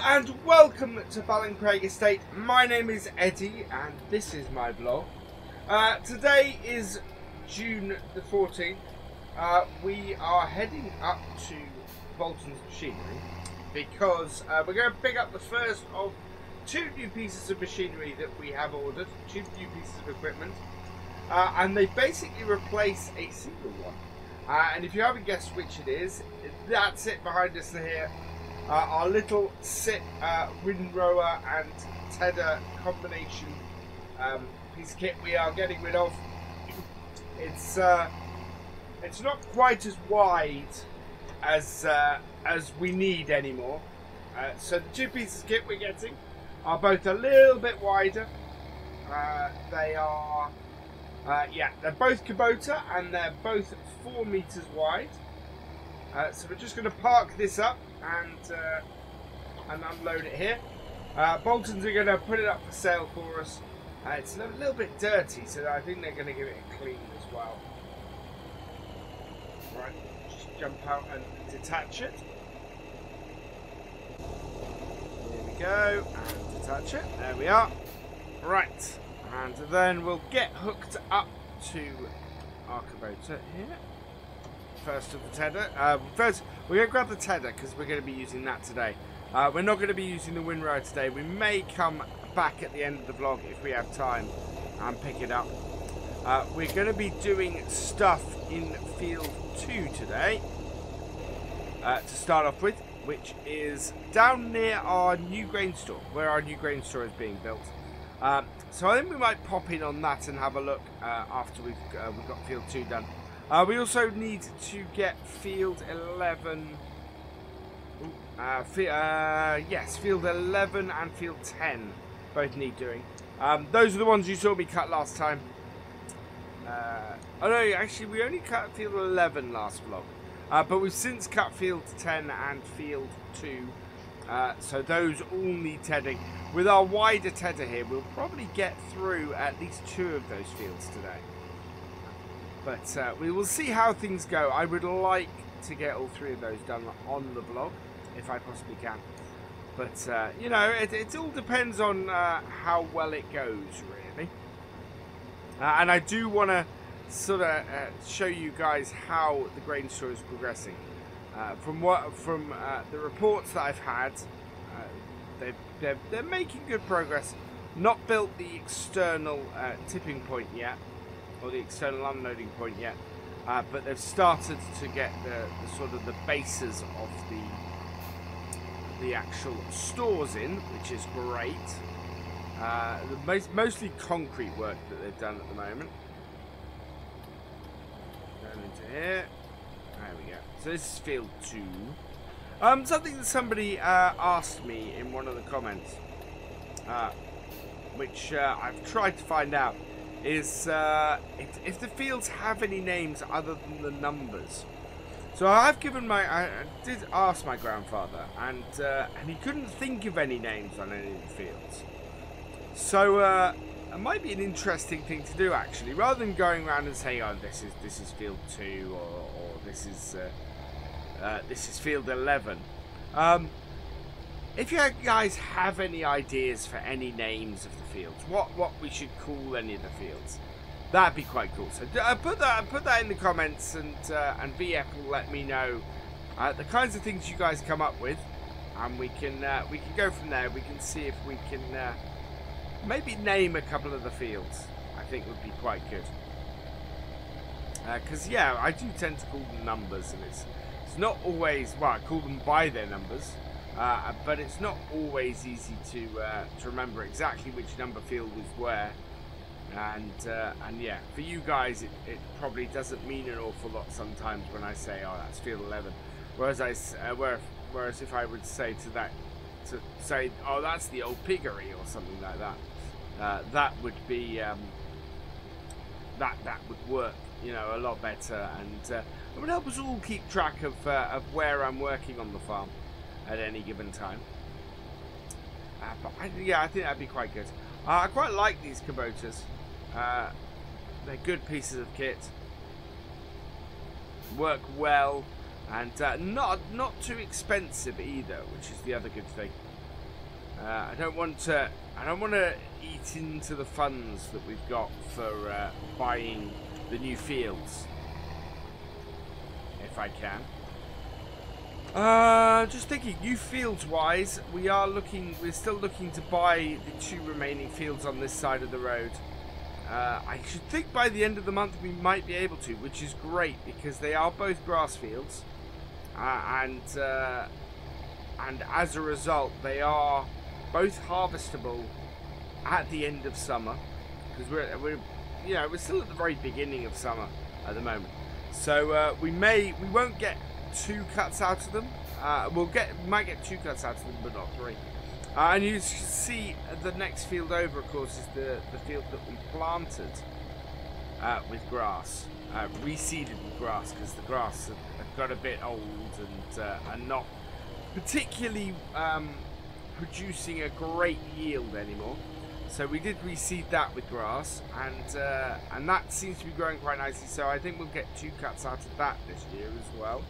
and welcome to BallinCraig Estate. My name is Eddie and this is my vlog. Today is June the 14th. We are heading up to Bolton's Machinery because we're going to pick up the first of two new pieces of machinery that we have ordered, two new pieces of equipment, and they basically replace a single one. And if you haven't guessed which it is, that's it behind us here. Our little sit windrower and tedder combination piece of kit we are getting rid of. It's not quite as wide as we need anymore. So the two pieces of kit we're getting are both a little bit wider. They are, they're both Kubota and they're both 4 meters wide. So we're just going to park this up and unload it here. Bolton's are going to put it up for sale for us. It's a little bit dirty, so I think they're going to give it a clean as well. Right, just jump out and detach it. There we go, and detach it. There we are. Right, and then we'll get hooked up to our Kubota here. First of the tedder. First, we're going to grab the tedder because we're going to be using that today. We're not going to be using the windrower today. We may come back at the end of the vlog if we have time and pick it up. We're going to be doing stuff in field 2 today to start off with, which is down near our new grain store, where our new grain store is being built. So I think we might pop in on that and have a look after we've got field 2 done. We also need to get field 11. Yes, field 11 and field 10 both need doing. Those are the ones you saw me cut last time. Oh no, actually we only cut field 11 last vlog. But we've since cut field 10 and field 2. So those all need tedding. With our wider tedder here, we'll probably get through at least 2 of those fields today. But we will see how things go. I would like to get all 3 of those done on the vlog, if I possibly can. But, you know, it all depends on how well it goes, really. And I do want to sort of show you guys how the grain store is progressing. From the reports that I've had, they're making good progress. Not built the external tipping point yet, or the external unloading point yet, but they've started to get the sort of the bases of the actual stores in, which is great. Mostly concrete work that they've done at the moment. Going into here. There we go. So this is field 2. Something that somebody asked me in one of the comments, which I've tried to find out, is if the fields have any names other than the numbers. So I did ask my grandfather, and he couldn't think of any names on any of the fields. So it might be an interesting thing to do, actually, rather than going around and saying, "Oh, this is field 2," or this is field 11. If you guys have any ideas for any names of the fields, what we should call any of the fields, that'd be quite cool. So put that in the comments, and VF will let me know the kinds of things you guys come up with, and we can go from there. We can see if we can maybe name a couple of the fields. I think would be quite good. Because yeah, I do tend to call them numbers, and it's not always, well, I call them by their numbers. But it's not always easy to remember exactly which number field was where, and yeah, for you guys it probably doesn't mean an awful lot sometimes when I say, oh, that's field 11, whereas if I would say to say, oh, that's the old piggery or something like that, that would be that would work, you know, a lot better, and it would help us all keep track of where I'm working on the farm at any given time. But yeah, I think that'd be quite good. I quite like these Kubotas. They're good pieces of kit. Work well, and not too expensive either, which is the other good thing. I don't want to eat into the funds that we've got for buying the new fields, if I can. Just thinking, new fields wise, we're still looking to buy the 2 remaining fields on this side of the road. I should think by the end of the month we might be able to, which is great because they are both grass fields, and as a result they are both harvestable at the end of summer, because we're still at the very beginning of summer at the moment. So we won't get 2 cuts out of them. We might get 2 cuts out of them, but not 3. And you see the next field over, of course, is the field that we planted with grass, reseeded with grass, because the grass have got a bit old and not particularly producing a great yield anymore. So we did reseed that with grass, and that seems to be growing quite nicely. So I think we'll get 2 cuts out of that this year as well.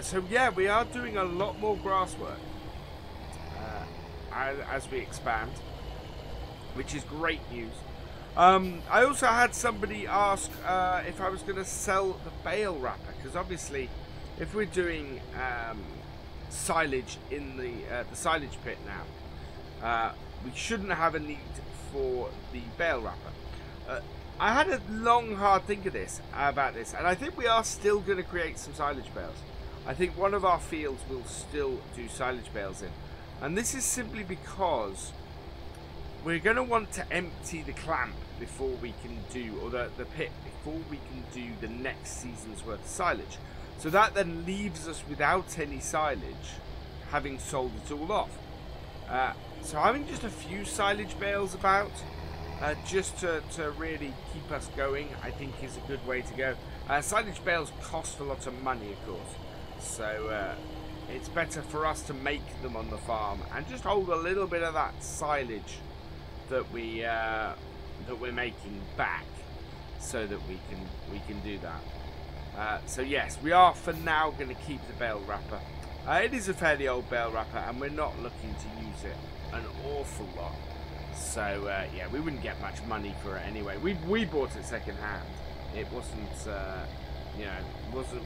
So yeah, we are doing a lot more grass work as we expand, which is great news. I also had somebody ask if I was going to sell the bale wrapper, because obviously if we're doing silage in the silage pit now, we shouldn't have a need for the bale wrapper. I had a long hard think about this, and I think we are still going to create some silage bales. I think one of our fields will still do silage bales in, and this is simply because we're going to want to empty the clamp before we can do, or the pit before we can do the next season's worth of silage. So that then leaves us without any silage, having sold it all off. So having just a few silage bales about, just to really keep us going, I think is a good way to go. Silage bales cost a lot of money, of course, so it's better for us to make them on the farm and just hold a little bit of that silage that we're making back, so that we can do that. So yes, we are for now going to keep the bale wrapper. It is a fairly old bale wrapper, and we're not looking to use it an awful lot. So yeah, we wouldn't get much money for it anyway. We bought it second hand. It wasn't wasn't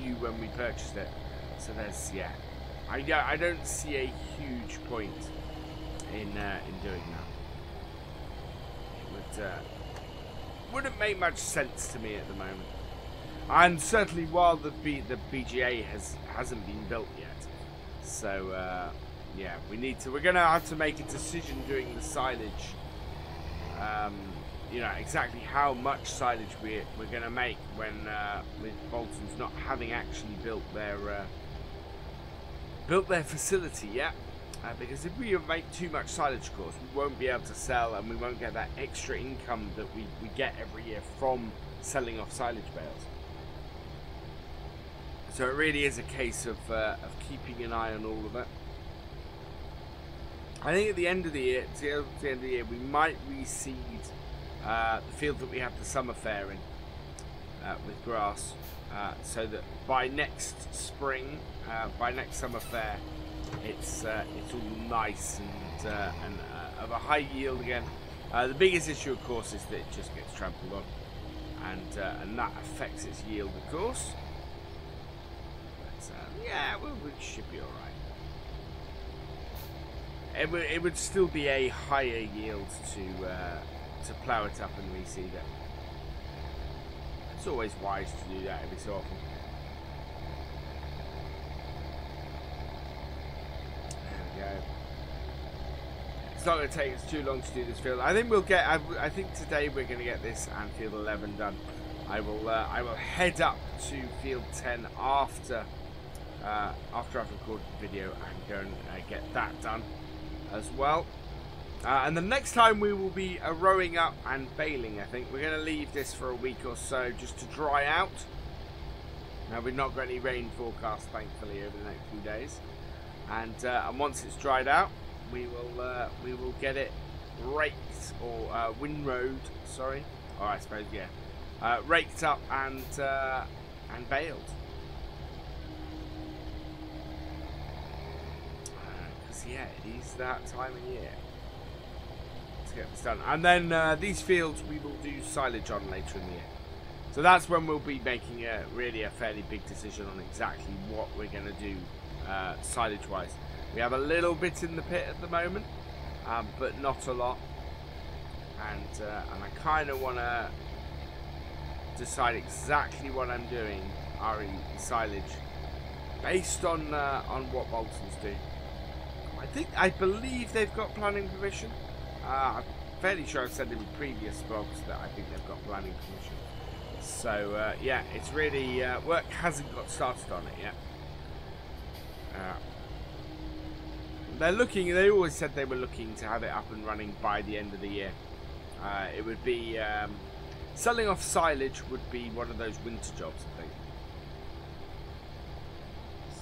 new when we purchased it. So there's I don't see a huge point in doing that. It wouldn't make much sense to me at the moment. And certainly while the BGA hasn't been built yet. So yeah, we're gonna have to make a decision doing the silage. Exactly how much silage we're gonna make when with Bolton's not having actually built their facility yet. Because if we make too much silage, of course, we won't be able to sell, and we won't get that extra income that we get every year from selling off silage bales. So it really is a case of keeping an eye on all of it. I think at the end of the year, we might reseed the field that we have the summer fair in with grass, so that by next spring, by next summer fair, it's all nice and of a high yield again. The biggest issue, of course, is that it just gets trampled on, and that affects its yield, of course. But yeah, we should be all right. It would still be a higher yield to plough it up and reseed it. It's always wise to do that every so often. It's not going to take us too long to do this field. I think I think today we're going to get this and field 11 done. I will head up to field 10 after I've recorded the video, and go and get that done as well. And the next time we will be rowing up and baling. I think we're going to leave this for a week or so just to dry out. Now, we've not got any rain forecast, thankfully, over the next few days. And once it's dried out, we will get it raked, or windrowed, sorry, or I suppose, yeah, raked up and baled. because yeah, it is that time of year to get this done. And then these fields we will do silage on later in the year. So that's when we'll be making really a fairly big decision on exactly what we're going to do silage wise. We have a little bit in the pit at the moment, but not a lot. And I kind of want to decide exactly what I'm doing, re silage, based on what Bolton's do. I believe they've got planning permission. I'm fairly sure I've said in previous vlogs that I think they've got planning permission. So yeah, it's really work hasn't got started on it yet. They're looking. They always said they were looking to have it up and running by the end of the year. It would be selling off silage would be one of those winter jobs, I think.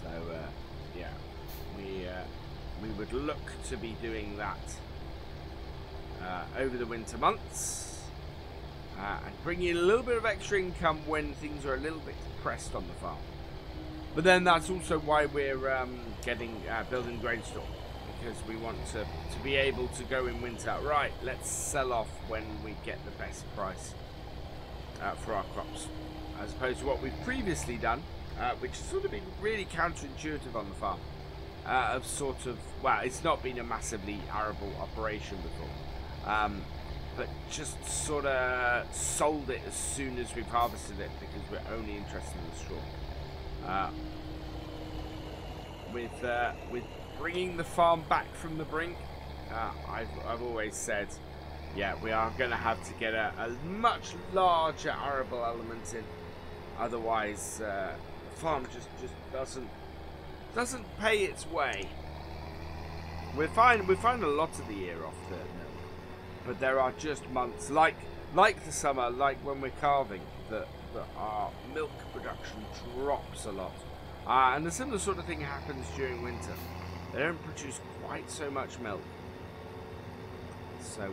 So yeah, we would look to be doing that over the winter months. And bring in a little bit of extra income when things are a little bit depressed on the farm. But then that's also why we're building grain store, because we want to be able to go in winter. Right, let's sell off when we get the best price for our crops, as opposed to what we've previously done, which has sort of been really counterintuitive on the farm. Of sort of, well, it's not been a massively arable operation before. But just sort of sold it as soon as we've harvested it, because we're only interested in the straw. With bringing the farm back from the brink, I've always said, yeah, we are going to have to get a much larger arable element in. Otherwise, the farm just doesn't pay its way. We're fine a lot of the year off the milk. But there are just months, like the summer, like when we're calving, that our milk production drops a lot. And the similar sort of thing happens during winter. They don't produce quite so much milk. So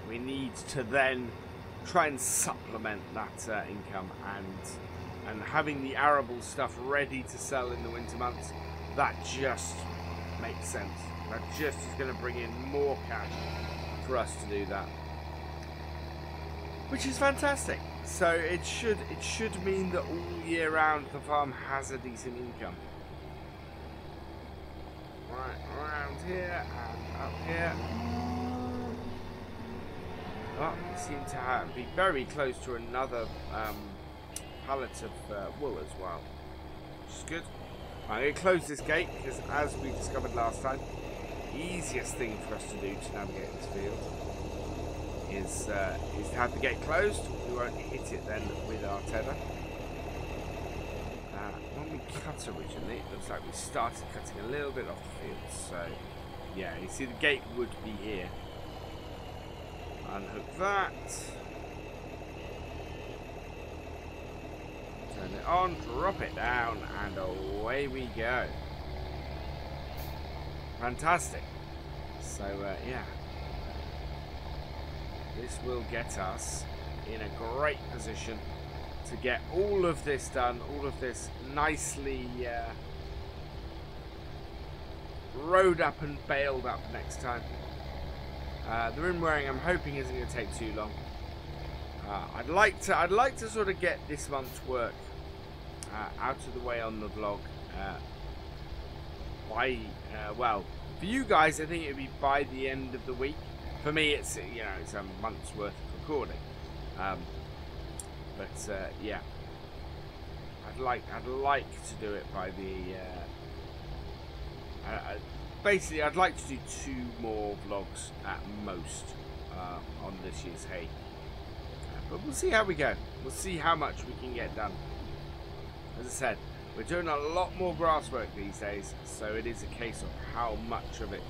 we need to then try and supplement that income, and having the arable stuff ready to sell in the winter months, that just makes sense. That just is going to bring in more cash for us to do that, which is fantastic. So it should mean that all year round the farm has a decent income. Right, around here and up here. Oh, we seem to be very close to another pallet of wool as well, which is good. I'm going to close this gate because, as we discovered last time, the easiest thing for us to do to navigate this field is to have the gate closed. We won't hit it then with our tether. When we cut originally, it looks like we started cutting a little bit off the field. So, yeah, you see the gate would be here. Unhook that. Turn it on, drop it down, and away we go. Fantastic. So, yeah. This will get us in a great position to get all of this done, all of this nicely rode up and baled up next time. The rim wearing, I'm hoping, isn't going to take too long. I'd like to sort of get this month's work out of the way on the vlog by well, for you guys I think it would be by the end of the week. For me it's, you know, it's a month's worth of recording, but yeah, I'd like to do it by the basically I'd like to do 2 more vlogs at most on this year's hay. But we'll see how we go. We'll see how much we can get done. As I said, we're doing a lot more grass work these days, so it is a case of how much of it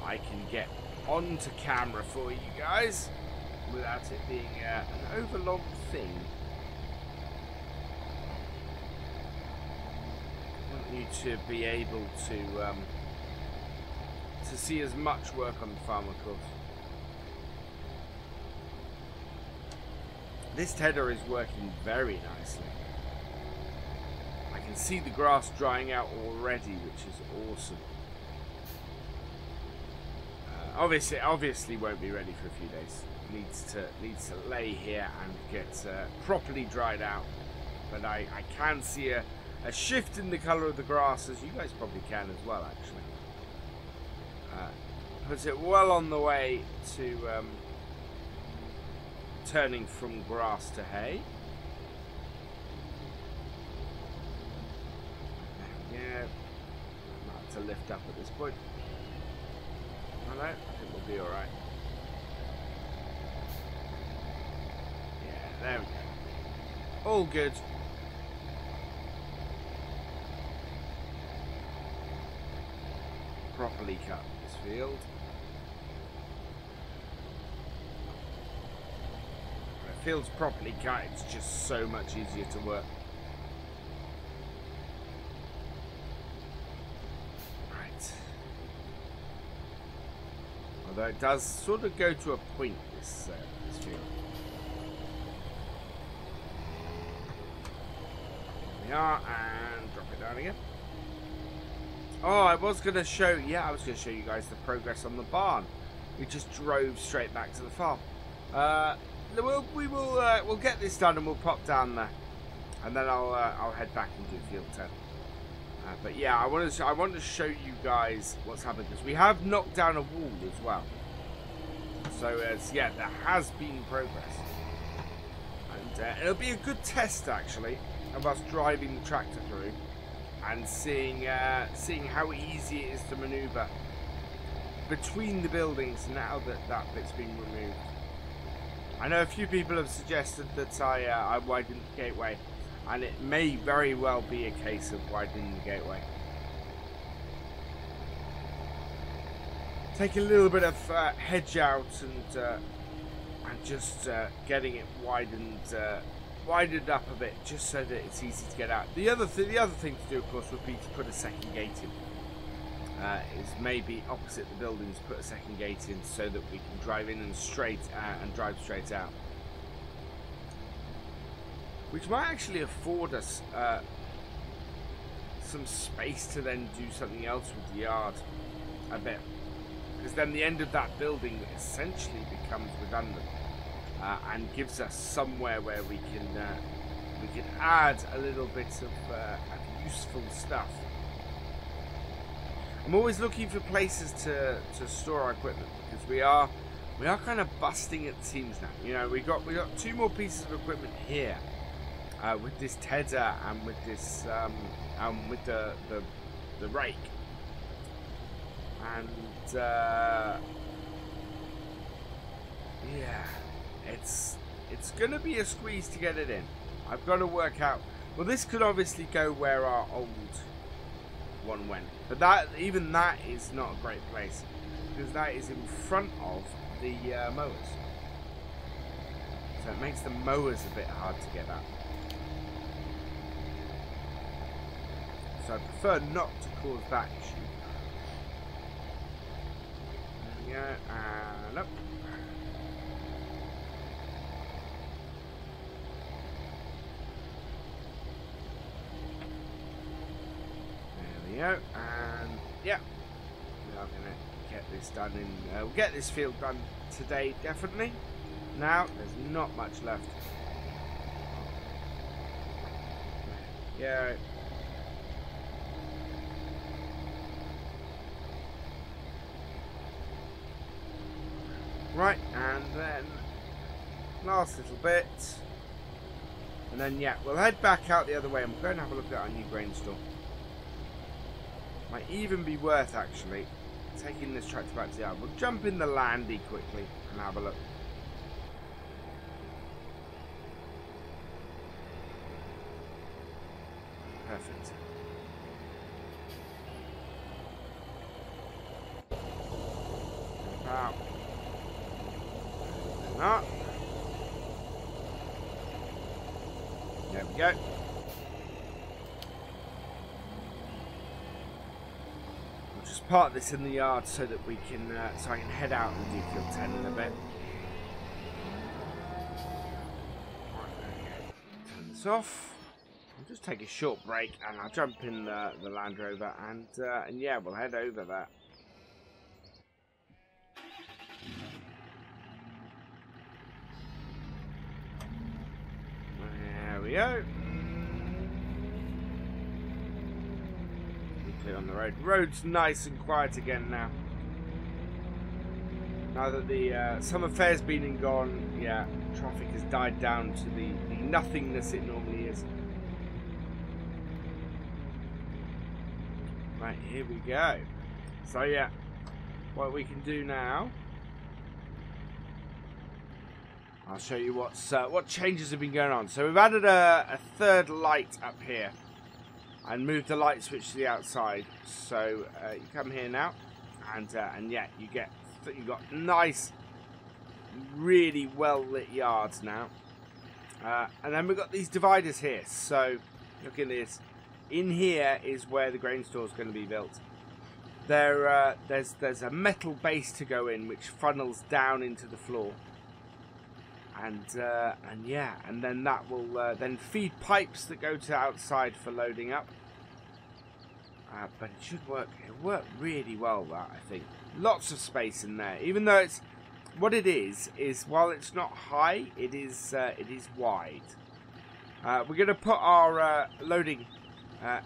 I can get onto camera for you guys without it being an overlong thing. I want you to be able to see as much work on the farm, of course. This tedder is working very nicely. I can see the grass drying out already, which is awesome. Obviously won't be ready for a few days. Needs to lay here and get properly dried out. But I can see a shift in the colour of the grass, as you guys probably can as well, actually. Puts it well on the way to turning from grass to hay. Yeah, might have to lift up at this point. I think we'll be alright. Yeah, there we go. All good. Properly cut this field. When it feels properly cut, it's just so much easier to work. Right. Although it does sort of go to a point, this field. There we are, and drop it down again. Oh, I was going to show, I was going to show you guys the progress on the barn. We just drove straight back to the farm. We'll get this done and we'll pop down there, and then I'll head back and do field 10. But yeah, I want to show you guys what's happened, because we have knocked down a wall as well. So yeah, there has been progress, and it'll be a good test actually of us driving the tractor through and seeing how easy it is to manoeuvre between the buildings now that that bit's been removed. I know a few people have suggested that I widen the gateway, and it may very well be a case of widening the gateway. Take a little bit of hedge out and just getting it widened up a bit, just so that it's easy to get out. The other thing to do, of course, would be to put a second gate in. Is maybe opposite the buildings, put a second gate in so that we can drive in and drive straight out, which might actually afford us some space to then do something else with the yard a bit, because then the end of that building essentially becomes redundant, and gives us somewhere where we can add a little bit of useful stuff. I'm always looking for places to store our equipment, because we are kind of busting at the seams now. You know, we got 2 more pieces of equipment here, with this tedder and with this with the rake, and yeah, it's gonna be a squeeze to get it in. I've got to work out. Well, this could obviously go where our old one went, but even that is not a great place, because that is in front of the mowers, so it makes the mowers a bit hard to get at. So I prefer not to cause that issue. There we go, and up. And yeah, we are going to get this done we'll get this field done today, definitely. Now there's not much left. Yeah. Right, and then last little bit, and then yeah, we'll head back out the other way, and we'll go and have a look at our new grain store. Might even be worth actually taking this tractor back to the yard. We'll jump in the landy quickly and have a look. Perfect. About that. There we go. Park this in the yard so that we can, so I can head out and do field 10 in a bit. Right, turn this off. just take a short break, and I'll jump in the Land Rover, and yeah, we'll head over there. There we go. Clear on the road. Road's nice and quiet again now. Now that the summer fair's been and gone, yeah, traffic has died down to the nothingness it normally is. Right, here we go. So yeah, what we can do now, I'll show you what changes have been going on. So we've added a third light up here and moved the light switch to the outside. So you come here now, and yeah, you've got nice, really well lit yards now. And then we've got these dividers here. So look at this. In here is where the grain store is going to be built. There's a metal base to go in, which funnels down into the floor. And yeah, and then that will then feed pipes that go to outside for loading up. But it should work. It'll work really well. That, I think, lots of space in there. Even though it's what it is while it's not high, it is wide. We're going to put our loading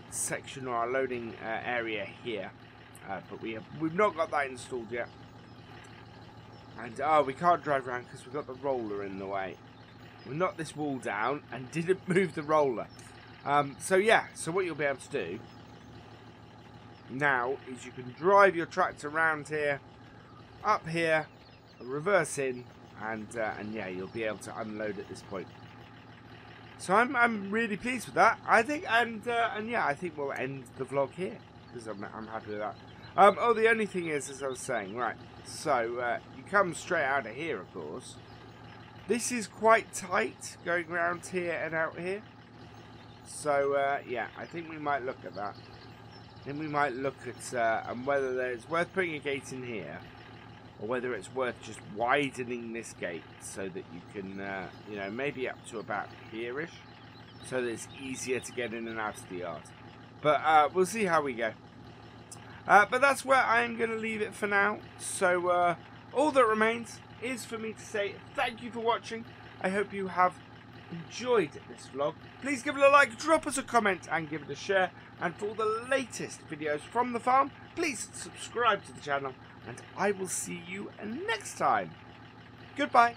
section or our loading area here, but we've not got that installed yet. And we can't drive around because we've got the roller in the way. We knocked this wall down and didn't move the roller. So yeah, so what you'll be able to do now is you can drive your tractor around here, up here, reverse in, and yeah, you'll be able to unload at this point. So I'm really pleased with that. I think, and yeah, I think we'll end the vlog here because I'm happy with that. Oh, the only thing is, as I was saying, right. So you come straight out of here, of course. This is quite tight going around here and out here. So yeah, I think we might look at that. Then we might look at whether it's worth putting a gate in here, or whether it's worth just widening this gate so that you can, you know, maybe up to about here-ish, so that it's easier to get in and out of the yard. But we'll see how we go. But that's where I'm going to leave it for now. So all that remains is for me to say thank you for watching. I hope you have enjoyed this vlog. Please give it a like, drop us a comment, and give it a share. And for all the latest videos from the farm, please subscribe to the channel. And I will see you next time. Goodbye.